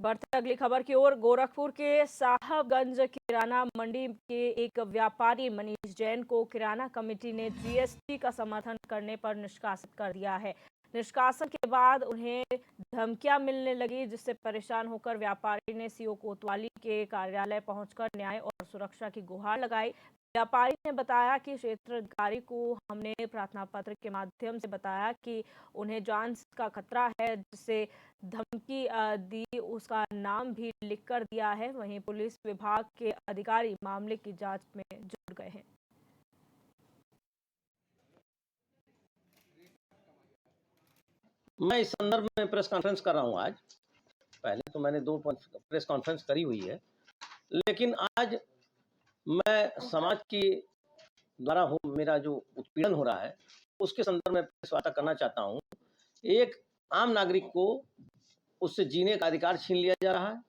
बढ़ते अगली खबर की ओर। गोरखपुर के साहबगंज किराना मंडी के एक व्यापारी मनीष जैन को किराना कमेटी ने जीएसटी का समर्थन करने पर निष्कासित कर दिया है। निष्कासन के बाद उन्हें धमकियां मिलने लगी, जिससे परेशान होकर व्यापारी ने सीओ कोतवाली के कार्यालय पहुंचकर न्याय और सुरक्षा की गुहार लगाई। व्यापारी ने बताया कि क्षेत्र अधिकारी को हमने प्रार्थना पत्र के माध्यम से बताया कि उन्हें जान का खतरा है, जिससे धमकी दी, उसका नाम भी लिख कर दिया है। वहीं पुलिस विभाग के अधिकारी मामले की जांच में जुट गए हैं। मैं इस संदर्भ में प्रेस कॉन्फ्रेंस कर रहा हूं आज। पहले तो मैंने 2 प्रेस कॉन्फ्रेंस करी हुई है, लेकिन आज मैं समाज की द्वारा मेरा जो उत्पीड़न हो रहा है उसके संदर्भ में प्रेस वार्ता करना चाहता हूं। एक आम नागरिक को उससे जीने का अधिकार छीन लिया जा रहा है,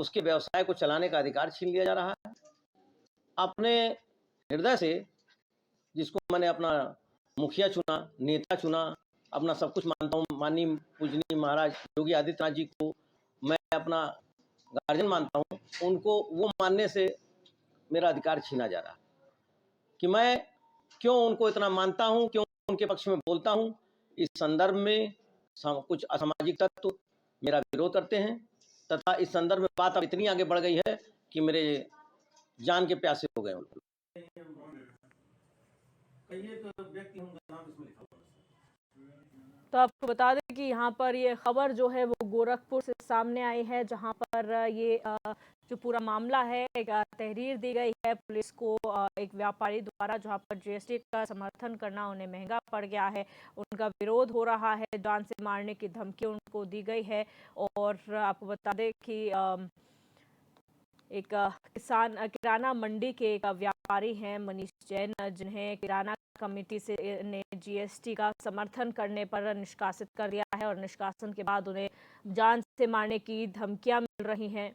उसके व्यवसाय को चलाने का अधिकार छीन लिया जा रहा है। अपने हृदय से जिसको मैंने अपना मुखिया चुना, नेता चुना, अपना सब कुछ मानता हूँ, माननीय पूजनीय महाराज योगी आदित्यनाथ जी को मैं अपना गार्जियन मानता हूँ, उनको वो मानने से मेरा अधिकार छीना जा रहा है कि मैं क्यों उनको इतना मानता हूँ, क्यों उनके पक्ष में बोलता हूँ। इस संदर्भ में कुछ असामाजिक तत्व मेरा विरोध करते हैं तथा इस संदर्भ में बात अब इतनी आगे बढ़ गई है कि मेरे जान के प्यासे हो गए हैं। तो आपको बता दें कि यहाँ पर ये खबर जो है वो गोरखपुर से सामने आई है, जहाँ पर ये जो पूरा मामला है, एक तहरीर दी गई है पुलिस को एक व्यापारी द्वारा, जहाँ पर जीएसटी का समर्थन करना उन्हें महंगा पड़ गया है। उनका विरोध हो रहा है, जान से मारने की धमकी उनको दी गई है। और आपको बता दें कि एक किराना मंडी के एक व्यापारी हैं मनीष जैन, जिन्हें किराना कमेटी से ने जीएसटी का समर्थन करने पर निष्कासित कर दिया है और निष्कासन के बाद उन्हें जान से मारने की धमकियां मिल रही हैं।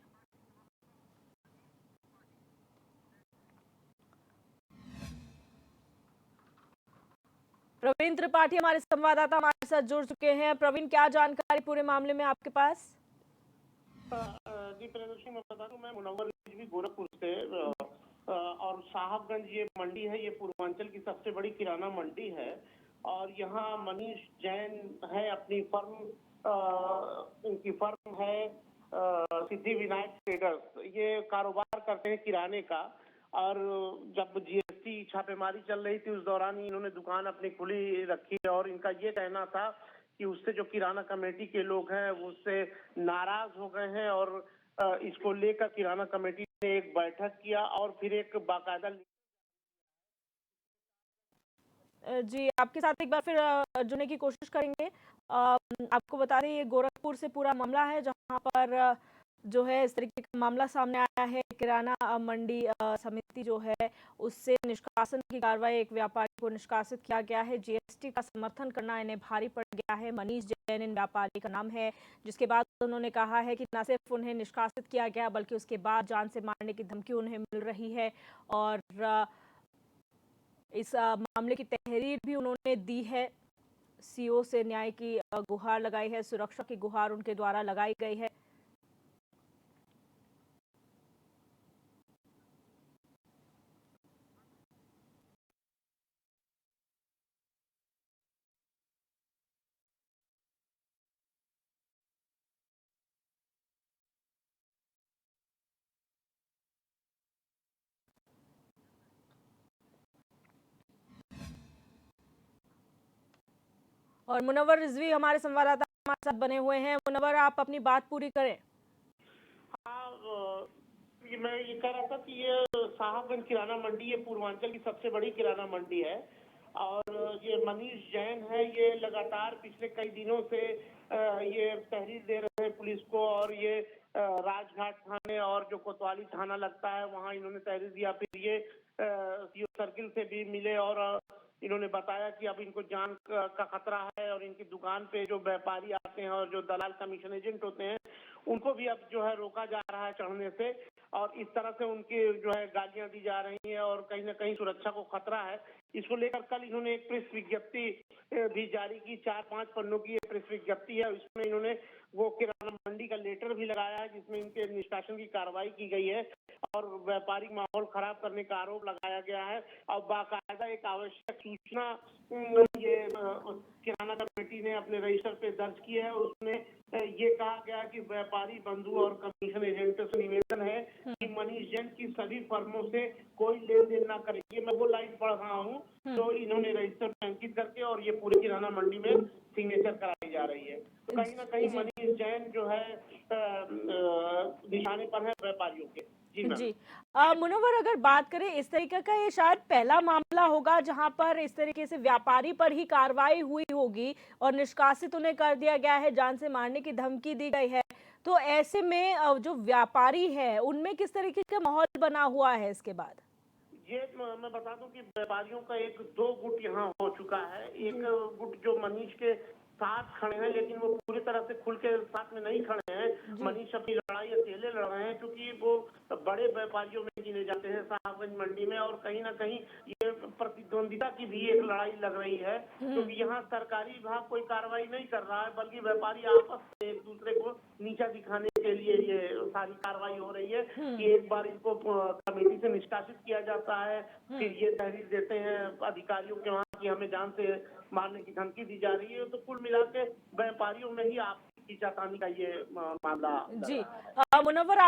प्रवीण त्रिपाठी हमारे संवाददाता हमारे साथ जुड़ चुके हैं। प्रवीण, क्या जानकारी पूरे मामले में आपके पास? जी प्रियदर्शी, मैं बता दूं, मैं मुनव्वर रिजवी गोरखपुर से और साहबगंज ये मंडी है, ये पूर्वांचल की सबसे बड़ी किराना मंडी है। और यहाँ मनीष जैन है, अपनी फर्म इनकी फर्म है सिद्धि विनायक ट्रेडर्स। ये कारोबार करते हैं किराने का। और जब जीएसटी छापेमारी चल रही थी उस दौरान ही इन्होंने दुकान अपनी खुली रखी और इनका ये कहना था कि उससे जो किराना कमेटी के लोग हैं वो उससे नाराज हो गए हैं। और इसको लेकर किराना कमेटी ने एक बैठक किया और फिर एक बाकायदा जी, आपके साथ एक बार फिर जुड़ने की कोशिश करेंगे। आपको बता दें ये गोरखपुर से पूरा मामला है, जहां पर जो है इस तरीके का मामला सामने आया है। किराना मंडी समिति जो है उससे निष्कासन की कार्रवाई, एक व्यापारी को निष्कासित किया गया है। जीएसटी का समर्थन करना इन्हें भारी पड़ गया है। मनीष जैन इन व्यापारी का नाम है, जिसके बाद उन्होंने कहा है कि न सिर्फ उन्हें निष्कासित किया गया बल्कि उसके बाद जान से मारने की धमकी उन्हें मिल रही है। और इस मामले की तहरीर भी उन्होंने दी है। सीओ से न्याय की गुहार लगाई है, सुरक्षा की गुहार उनके द्वारा लगाई गई है। और मुनव्वर रिजवी हमारे संवाददाता हमारे साथ बने हुए हैं। मुनव्वर, आप अपनी बात पूरी करें। हाँ, मैं ये कह रहा था कि ये साहबगंज किराना मंडी ये पूर्वांचल की सबसे बड़ी किराना मंडी है। और ये मनीष जैन है, ये लगातार पिछले कई दिनों से ये तहरीर दे रहे हैं पुलिस को। और ये राजघाट थाने और जो कोतवाली थाना लगता है वहां इन्होंने तहरीर दिया। फिर ये सर्किल से भी मिले और इन्होंने बताया कि अब इनको जान का खतरा है और इनकी दुकान पे जो व्यापारी आते हैं और जो दलाल कमीशन एजेंट होते हैं उनको भी अब जो है रोका जा रहा है चढ़ने से। और इस तरह से उनकी जो है गालियां दी जा रही हैं और कहीं ना कहीं सुरक्षा को खतरा है। इसको लेकर कल इन्होंने एक प्रेस विज्ञप्ति भी जारी की, 4-5 पन्नों की एक प्रेस विज्ञप्ति है उसमें इन्होंने वो किराना मंडी का लेटर भी लगाया है जिसमें इनके निष्कासन की कार्रवाई की गई है और व्यापारिक माहौल खराब करने का आरोप लगाया गया है और बाकायदा एक आवश्यक सूचना ये किराना कमेटी ने अपने रजिस्टर पे दर्ज की है और उसमें ये कहा गया कि व्यापारी बंधु और कमीशन एजेंटों से निवेदन है कि मनीष जैन की सभी फर्मों से कोई लेन देन ना करे। ये मैं वो लाइन पढ़ रहा हूँ तो इन्होंने रजिस्टर में अंकित करके और ये पूरे किराना मंडी में सिग्नेचर कराई जा रही है। तो कहीं ना कहीं मनीष जैन जो है निशाने पर है व्यापारियों के। जी मुनव्वर, अगर बात करें इस तरीके का ये शायद पहला मामला होगा जहां पर इस तरीके से व्यापारी पर ही कार्रवाई हुई होगी और निष्कासित उन्हें कर दिया गया है, जान से मारने की धमकी दी गई है। तो ऐसे में जो व्यापारी है उनमें किस तरीके का माहौल बना हुआ है इसके बाद? ये मैं बता दूं कि व्यापारियों का एक दो गुट यहाँ हो चुका है। एक गुट जो मनीष के साथ खड़े हैं लेकिन वो पूरी तरह से खुल के साथ में नहीं खड़े हैं। मनीष अपनी लड़ाई अकेले लड़ रहे हैं क्योंकि वो बड़े व्यापारियों में गिने जाते हैं साहबगंज मंडी में और कहीं ना कहीं ये प्रतिद्वंदिता की भी एक लड़ाई लग रही है क्योंकि यहाँ सरकारी विभाग कोई कार्रवाई नहीं कर रहा है बल्कि व्यापारी आपस में एक दूसरे को नीचा दिखाने के लिए ये सारी कार्रवाई हो रही है कि एक बार इनको कमेटी से निष्कासित किया जाता है, फिर ये तहरीर देते हैं अधिकारियों के वहाँ की हमें जान से मारने की धमकी दी जा रही है। तो कुल मिला के व्यापारियों में ही आपसी खींचातानी का ये मामला। मुनव्वर,